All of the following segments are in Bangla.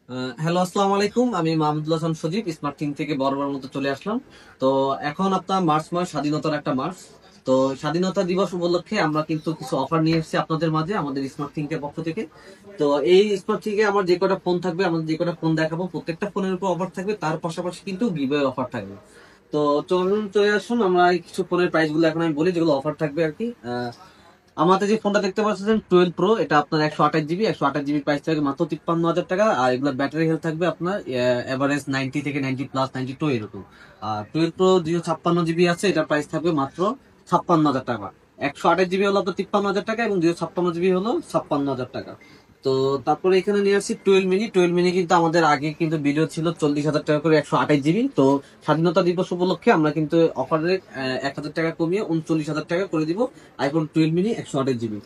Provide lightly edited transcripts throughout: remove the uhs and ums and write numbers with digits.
হ্যালো, আসসালামু আলাইকুম। আমি মাহমুদুল হাসান সজীব স্মার্ট থিং থেকে বরাবর মতো চলে আসলাম। তো এখন আপনার মার্চ মাস, স্বাধীনতার একটা মাস। তো স্বাধীনতা দিবস উপলক্ষে আমরা কিন্তু কিছু অফার নিয়ে এসেছি আপনাদের মাঝে আমাদের স্মার্ট থিং এর পক্ষ থেকে। তো এই স্মার্ট থিং এ আমার যে কটা ফোন থাকবে, আমাদের যে কটা ফোন দেখাবো, প্রত্যেকটা ফোনের উপর অফার থাকবে, তার পাশাপাশি কিন্তু গিভওয়ে অফার থাকবে। তো চলুন, চলে আসুন, আমরা এই কিছু ফোনের প্রাইস গুলো এখন আমি বলি, যেগুলো অফার থাকবে আর কি। আমাদের যে ফোনটা দেখতে পাচ্ছেন 12 প্রো, এটা আপনার 128 জিবি, 128 জিবি প্রাইস থাকবে মাত্র 53,000 টাকা। আর এগুলো ব্যাটারি হেলথ থাকবে আপনার এভারেজ 90 থেকে 90 প্লাস 92 এরকম। আর 12 প্রো 256 জিবি আছে, এটা প্রাইস থাকবে মাত্র 56,000 টাকা। 128 জিবি হলো আপনার 53,000 টাকা এবং 256 জিবি হলো 56,000 টাকা। তো তারপরে এখানে নিয়ে আসছি 12 মিনি। 12 মিনি কিন্তু আমাদের আগে কিন্তু ভিডিও ছিল 40,000 টাকা করে 128 জিবি। তো স্বাধীনতা দিবস উপলক্ষে আমরা কিন্তু অফারে 1,000 টাকা কমিয়ে 39,000 টাকা করে দিব iPhone 12 মিনি 128 জিবি।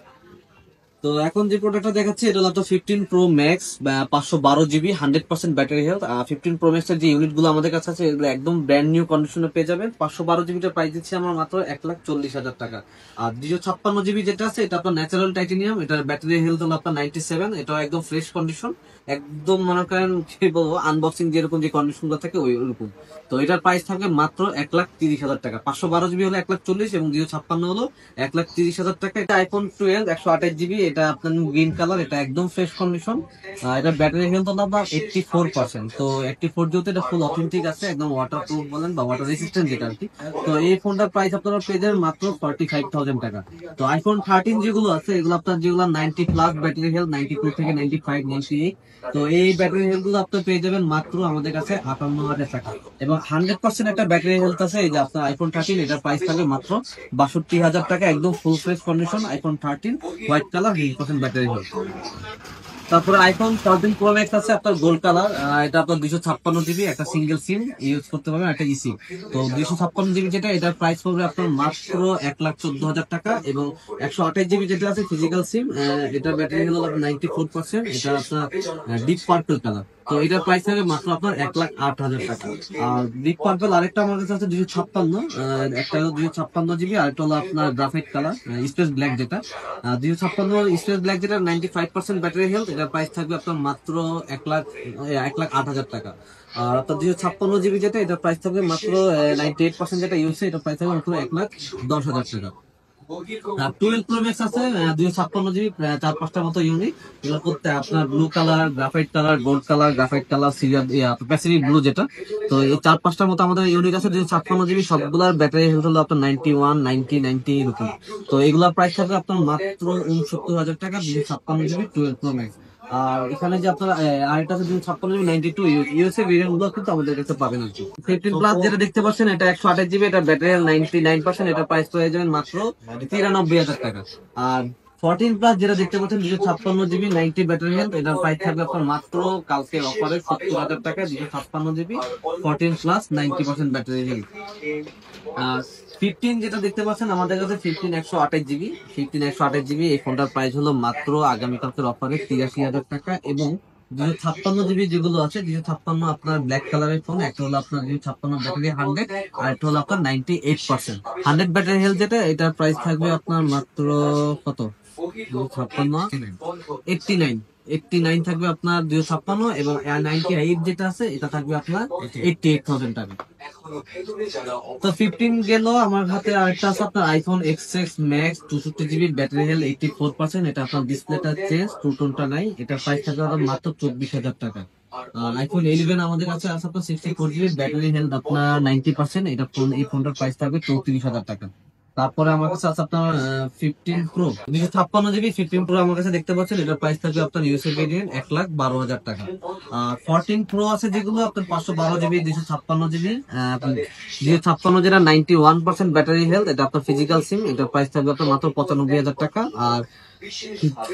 তো এখন যে প্রোডাক্টটা দেখাচ্ছি এটা হলো 15 pro max, 512 GB, 100% battery health. 15 pro max এর যে ইউনিট গুলো আমাদের কাছে আছে এগুলো একদম ব্র্যান্ড নিউ কন্ডিশনে পেয়ে যাবেন। 512 জিবিটার প্রাইস দিচ্ছি আমরা মাত্র 1,40,000 টাকা। আর 256 জিবি যেটা আছে এটা আপনার ন্যাচারাল টাইটেনিয়াম, এটার ব্যাটারি হেলথ হলো আপনার 97, এটা একদম ফ্রেশ কন্ডিশন। একদম মনে করেন কি বলবো, আনবক্সিং যেরকম যে কন্ডিশন গুলো থাকে ওই ওরকম। তো এটার প্রাইস থাকবে মাত্র 1,30,000 টাকা। 512 জিবি হলো 1,40,000 এবং 256 হলো 1,30,000 টাকা। এটা iPhone 12 128 জিবি, এটা আপনার গ্রিন কালার, এটা একদম ফ্রেশ কন্ডিশন। এটা ব্যাটারি হেলথ হলো আপনার 84%। তো 84 যেহেতু এটা ফুল অথেন্টিক আছে, একদম ওয়াটার প্রুফ বলেন বা ওয়াটার রেসিস্ট্যান্ট যেটা আর কি। তো এই ফোনটার প্রাইস আপনারা পেয়ে যাবেন মাত্র 45,000 টাকা। তো iPhone 13 যেগুলো আছে এগুলো আপনার যেগুলো 90 প্লাস ব্যাটারি হেলথ, 92 থেকে 95, 98, তো এই ব্যাটারি হেলথ গুলো আপনি পেয়ে যাবেন মাত্র আমাদের কাছে 58,000 টাকা। এবং 100% একটা ব্যাটারি হেলথ আছে এই যে আপনার iPhone 13, এটার প্রাইস থাকবে মাত্র 62,000 টাকা। একদম full fresh condition iPhone 13, white colour, 100% battery health. তারপরে iPhone 14 Pro Max আছে আপনার গোল্ড কালার। এটা আপনার 256 জিবি, একটা সিঙ্গেল সিম ইউজ করতে পারবেন, একটা ইসিম। তো 256 জিবি যেটা, এটার প্রাইস পড়বে আপনার মাত্র 1,14,000 টাকা। এবং 128 জিবি যেটা আছে ফিজিক্যাল সিম, এটার ব্যাটারি হলো আপনার 94%, এটা আপনার ডিপ পার্পল কালার। তো এটার প্রাইস হবে মাত্র আপনার 1,08,000 টাকা। আর ডিপ পার্পল আরেকটা আমার কাছে আছে 256, একটা হলো 256 জিবি, আরেকটা হলো আপনার গ্রাফাইট কালার, স্পেস ব্ল্যাক যেটা। 256 স্পেস ব্ল্যাক, যেটা 95% ব্যাটারি হেলথ, এটার প্রাইস থাকবে আপনার মাত্র 1,08,000 টাকা। আর আপনার 256 জিবি যেটা, এটার প্রাইস থাকবে মাত্র 98% যেটা ইউজ, এটার প্রাইস থাকবে মাত্র 1,10,000 টাকা। 12 Pro Max আছে 256 জিবি, 4-5টার মতো ইউনিট। এগুলো করতে আপনার blue colour, graphite colour, gold colour, graphite colour, serial Pacific blue যেটা। তো এই 4-5টার মতো আমাদের ইউনিট আছে 256 জিবি, সবগুলোর ব্যাটারি হেলথ হলো আপনার 91, 90, 90 এরকম। তো এগুলোর প্রাইস থাকবে আপনার মাত্র 69,000 টাকা, 256 জিবি 12 Pro Max। আর এখানে যে আপনার আরেকটা আছে 256 জিবি 92 ইউএসএ ভেরিয়েন্ট গুলো কিন্তু আমাদের কাছে পাবেন আর কি। 15 প্লাস যেটা দেখতে পাচ্ছেন এটা 128 জিবি, এটা ব্যাটারি 99%, এটা প্রাইস পেয়ে যাবেন মাত্র 93,000 টাকা। আর 14 প্লাস যেটা দেখতে পাচ্ছেন 256 জিবি 90 ব্যাটারি হেলথ, এটার প্রাইস থাকবে আপনার মাত্র কালকে অফারে 70,000 টাকা। 256 জিবি 14 প্লাস 90% ব্যাটারি হেলথ। আর 15 যেটা দেখতে পাচ্ছেন আমাদের কাছে 15 128 জিবি, 15 128 জিবি, এই ফোনটার প্রাইস হলো মাত্র আগামীকালকের অফারে 83,000 টাকা। এবং 256 জিবি যেগুলো আছে, 256 আপনার ব্ল্যাক কালারের ফোন, একটা হলো আপনার 256 ব্যাটারি 100, আর একটা হলো আপনার 98%। 100 ব্যাটারি হেলথ যেটা, এটার প্রাইস থাকবে আপনার মাত্র কত, 256, 89, 89 থাকবে আপনার 256। এবং 98 যেটা আছে এটা থাকবে আপনার 88,000 টাকা। তো 15 গেল, আমার হাতে আরেকটা আছে আপনার iPhone XS Max 64 GB battery health 84%, এটা আপনার ডিসপ্লেটা চেঞ্জ, টু টোনটা নাই, এটা প্রাইস থাকবে আপনার মাত্র 24,000 টাকা। আর iPhone 11 আমাদের কাছে আছে আপনার 64 জিবি ব্যাটারি হেলথ আপনার 90%, এটা ফোন, এই ফোনটার প্রাইস থাকবে 34,000 টাকা। তারপরে আমার কাছে আছে আপনার 15 প্রো 256 জিবি 15 প্রো আমার কাছে দেখতে পাচ্ছেন, এটার প্রাইস থাকবে আপনার ইউএসএ ভেরিয়েন্ট 1,12,000 টাকা। আর 14 প্রো আছে যেগুলো আপনার 512 জিবি 256 জিবি, 256 যেটা 91% ব্যাটারি হেলথ, এটা আপনার ফিজিক্যাল সিম, এটার প্রাইস থাকবে আপনার মাত্র 95,000 টাকা। আর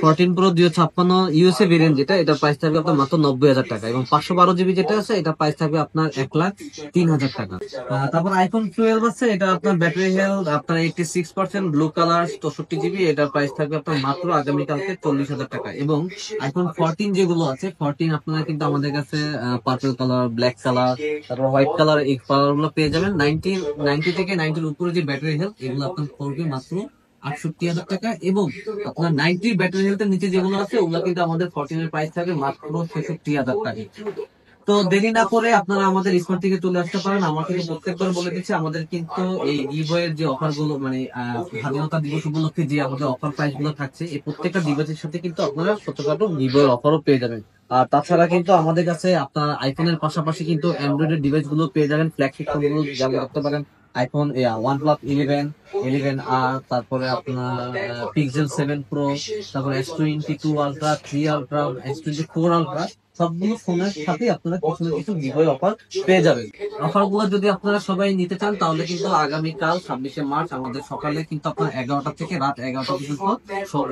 14 প্রো 256 ইউএসএ ভেরিয়েন্ট যেটা, এটার প্রাইস থাকবে আপনার মাত্র 90,000 টাকা। এবং 512 জিবি যেটা আছে এটা প্রাইস থাকবে আপনার 1,03,000 টাকা। তারপর iPhone 12 আছে, এটা আপনার ব্যাটারি হেলথ আপনার 86%, ব্লু কালার 64 জিবি, এটার প্রাইস থাকবে আপনার মাত্র আগামীকালকে 40,000 টাকা। এবং iPhone 14 যেগুলো আছে 14 আপনারা কিন্তু আমাদের কাছে পার্পল কালার, ব্ল্যাক কালার, তারপর হোয়াইট কালার, এই কালার গুলো পেয়ে যাবেন। 90 90 থেকে 90 উপরে যে ব্যাটারি হেলথ, এগুলো আপনার পড়বে মাত্র 68,000 টাকা, এবং আপনার 90 ব্যাটারি হেলথের নিচে যেগুলো আছে ওগুলো কিন্তু আমাদের 14 এর প্রাইস থাকে মাত্র 66,000 টাকা। তো দেরি না করে আপনারা আমাদের স্মার্ট থেকে চলে আসতে পারেন। আমার কিন্তু প্রত্যেকবার বলে দিচ্ছি, আমাদের কিন্তু এই গিভওয়ের যে অফার গুলো মানে স্বাধীনতা দিবস উপলক্ষে যে আমাদের অফার প্রাইস গুলো থাকছে, এই প্রত্যেকটা ডিভাইসের সাথে কিন্তু আপনারা ছোটখাটো গিভওয়ের অফারও পেয়ে যাবেন। আর তাছাড়া কিন্তু আমাদের কাছে আপনার আইফোনের পাশাপাশি কিন্তু অ্যান্ড্রয়েডের ডিভাইস গুলো পেয়ে যাবেন। ফ্ল্যাগশিপ ফোন গুলো যেমন করতে পারেন আইফোন OnePlus 11 আর তারপরে আপনার পিক্সেল 7 Pro, তারপরে S22 Ultra, 3 Ultra, S24 Ultra, সবগুলো ফোনের সাথে আপনারা কিছু না কিছু গিভওয়ে অফার পেয়ে যাবেন। অফার গুলো যদি আপনারা সবাই নিতে চান তাহলে কিন্তু আগামীকাল 26শে মার্চ আমাদের সকালে কিন্তু আপনার 11টা থেকে রাত 11টা পর্যন্ত সব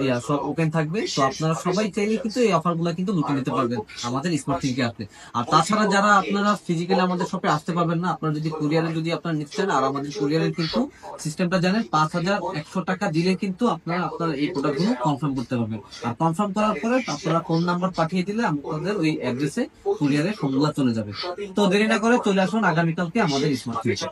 ওপেন থাকবে। তো আপনারা সবাই চাইলে কিন্তু এই অফার গুলো কিন্তু লুটে নিতে পারবেন আমাদের স্মার্ট থেকে আসলে। আর তাছাড়া যারা আপনারা ফিজিক্যালি আমাদের শপে আসতে পারবেন না, আপনারা যদি কুরিয়ারে যদি আপনারা নিতে চান, আর আমাদের কুরিয়ারের কিন্তু সিস্টেমটা জানেন, 5,100 টাকা দিলে কিন্তু আপনারা আপনার এই প্রোডাক্ট গুলো কনফার্ম করতে পারবেন। আর কনফার্ম করার পরে আপনারা ফোন নাম্বার পাঠিয়ে দিলে আমাদের ওই অ্যাড্রেসে কুরিয়ারে ফোনগুলো চলে যাবে। তো দেরি না করে চলে আসুন আগামীকালকে আমাদের স্মার্ট থেকে।